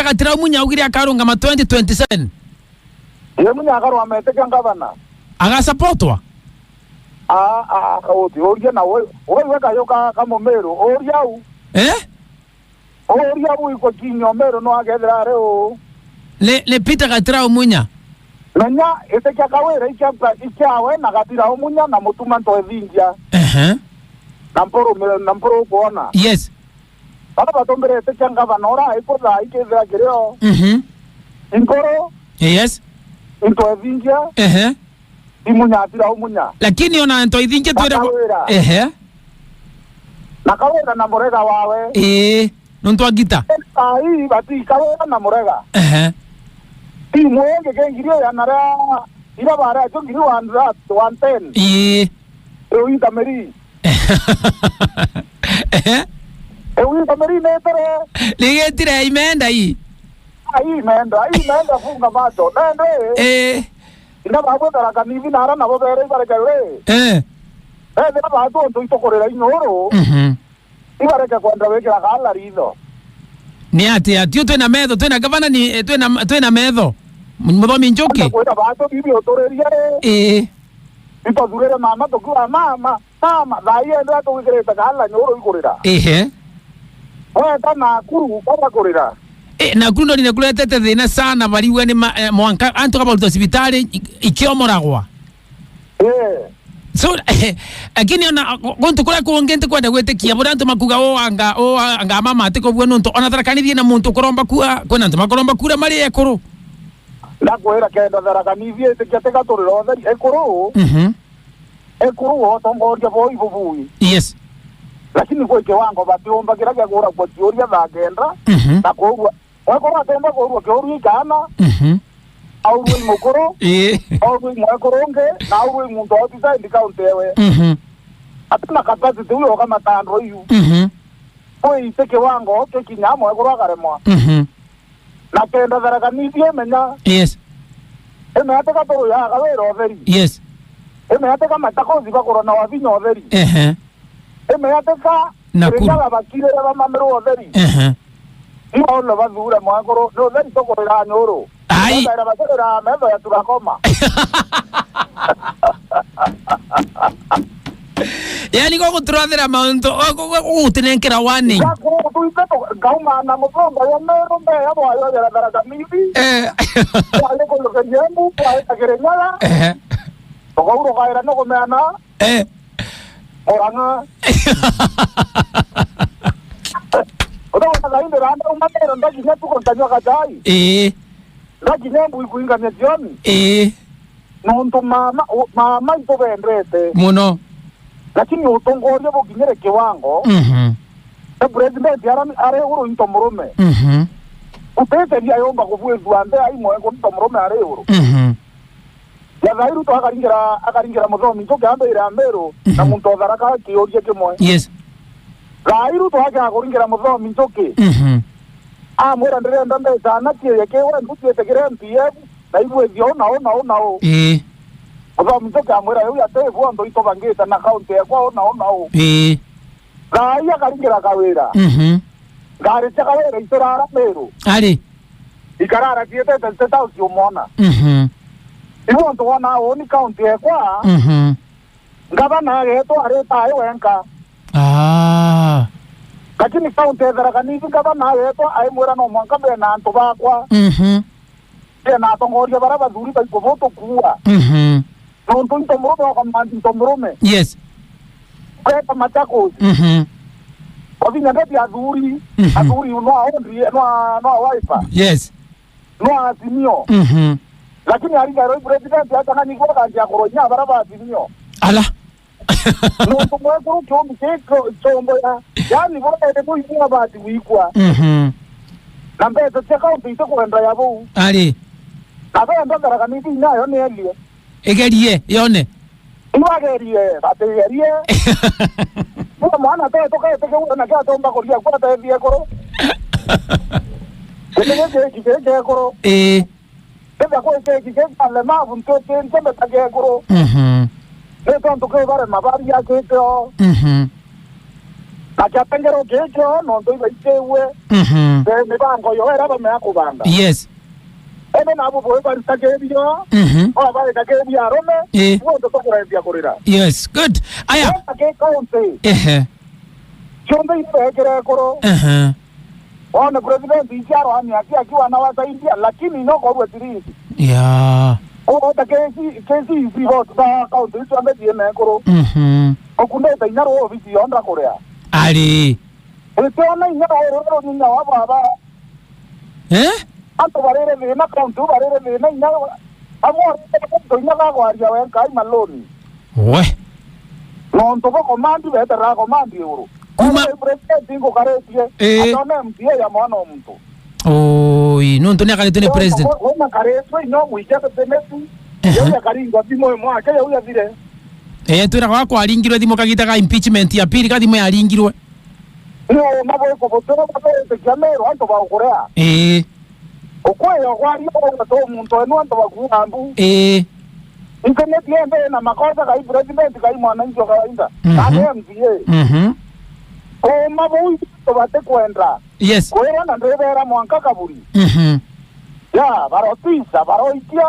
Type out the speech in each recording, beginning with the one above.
Gatira Munya ugiri akarunga ma 2027. Ye Munya akarwa meteka ngavana. Agasapotwa. Kauti oria na we weka yoka kama mero oria u. Oria u iko kinyo mero no agethera reo. Le Peter Gatira Munya. Nanya eteka kawera ikyawe na Gatira Munya na mutuma nto evingia. Namporo kuona. Yes. Baba batombere eteka ngavana ora iko za ikethera kireo. Inkoro. Yes. Into evingia. Imunya Gatira Munya. Lakini ona nto idhinge twera. Nakawera na murega wawe. Nonto agita. Ai bati kawera na murega. Mwenge kengirio ya nara ila bara chongiri 110. Ewi tameri. Ewi tameri netere. Ligetire imenda hii. Imenda funga macho. Nende. Ina babo taraka nivi nara na bobere barekewe. Nende babo ndo itokorera inyoro. Ibareke kwenda wekera kala rizo. Ni ati twena medho twena gavana ni twena medho muthomi njoki kwenda bato bibi otoreria ipo durere mama tokura mama thai enda tugireta kala nyoro ikurira na kuru kwa kurira na kuru ndo ninakuletete thina sana bariwe ni mwanka antu kaba hospitali ikiomoragwa so lakini ona gonto kula kuongente kwenda gwetekia buranto makuga anga mama atiko bweno nto ona tarakanithie na muntu kuromba kuwa kwena nto makoromba kura mari ekuru na kwera kenda tarakanithie tekateka torero thari ekuru ekuru otongoria boy bubui yes lakini kwa kiwango batiomba kiraga gora kwa teoria thagenda na kwa wakora temba kwa teoria kana aurui mukuru aurui mwakoronge na aurui muntu otisa indikaunti ewe atuna capacity uyo kama tandro yu kwe iteke wango ke kinyamo ekoro akaremwa na kenda tharaga nithie menya yes eme ateka toro ya kawero otheri yes eme ateka matakozi bakoro na wavinyo otheri eme ateka nakuru bakire bamamero otheri iyo lo bathura mwakoro no otheri tokorera nyoro ai era basera medo ya turakoma yani go turathera maunto utenenkera warning ko tuipeto gauma na mobonga ya mero mbe ya boyo ya daraga mibi wale ko lo kanyembu kwa tagerenyala ko uro kaira no komeana oranga odo na inde randa umatero ndaki netu kontanywa kajai ndaki nembu ikuinga nyetioni nonto mama ito bendrete muno lakini utongoria bokinyere kiwango president are uro into murume utese dia yomba kuvuezu ande ai moyo ko into murume are uro ya zairu to akaringira muthomi to gambe ira mbero na muntu tharaka kiorie kimwe yes zairu to akaringira muthomi toke mwera ndere ndande sana tie kewa ndutie tegere MPF na ibu ezio na muthomi toke amwera yo yate bwo ndo ito bangeta na account yakwa ona Gaya karingira kawera. Gari chakawera itorara mero. Ali. Ikarara tiete teta usiomona. Iwo ndo wana oni county ekwa. Gavana yeto areta ayenka. Lakini county erakaniki gavana yeto ayemwera no mwanka bena anto bakwa. Tena tongoria baraba duri ba ikovoto kuwa. No nto mromo kwa mandi mrome. Yes. Kwa Machakos. Ovinya ndeti aduri no aondri no wiper. Yes. No Azimio. Lakini alinga roi president hata kani kwa kanja koronya baraba Azimio. Ala. No tumwe kuru chombi chombo ya. Yani bora ete kuinga bahati kuikwa. Na mbeto cheka mpito kwenda yabo. Ali. Abe ndo karakaniti nayo ne elie. Egerie yone. Iwagerie, bategerie. Mwana te toka te na kia tomba koria kwa te vie koro. Kike koro. Teba ko kike ale ma bunto te ntembe tage koro. Ne tonto ke bare mabari ya ke to. akapengero kecho no ndo ibaitewe mibango yo era bameakubanga yes ene nabo boe baristakebyo bale takebyo arome wondo tokurembia kurira yes good aya ake kaunti chombe ipekere koro ona president icharo ami akiwa na wasaidia lakini noko rwe tirisi ta kesi ipo ta kaunti chombe tiene koro okuneta inyaro ofisi yondra korea ali etona inyaro oro ninya wa baba anto barere vena kaunti barere vena inyaro amor to inyaro gwaria wen kai maloni we no ntobo komandi betera komandi euro kuma president ingo karetie atone mtie ya mwana mtu no ntone akaletene president ona kareto ino wichete temetu ya karingo timo mwake ya vile twira kwa aringirwe thimo kagitaga impeachment ya pili kathimo ya aringirwe no mabo ko botoro bato jamero anto ba korea okweyo kwario ko to muntu eno anto ba kuambu internet yembe na makosa kai president kai mwananchi kawaida kama MCA mabo to bate kwenda yes kwera na ndebera mwanka kaburi ya barotisa baroitia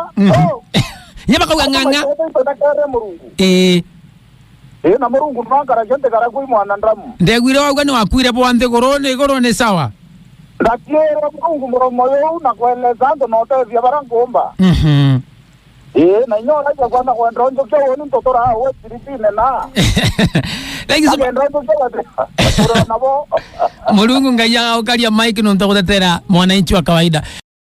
nyaba kawanganga na murungu mangara gente gara kui mwana ndamu ndegwire wagwa ni wakwire bwanthe gorone sawa ndakiera murungu muromo yo na kweleza ndo notethia barangomba na nyona ja kwana kwenda onjo kyo woni mtotora awe Filipine na thank you so much Mulungu ngaya ukaria Mike no ntakutetera mwananchi wa kawaida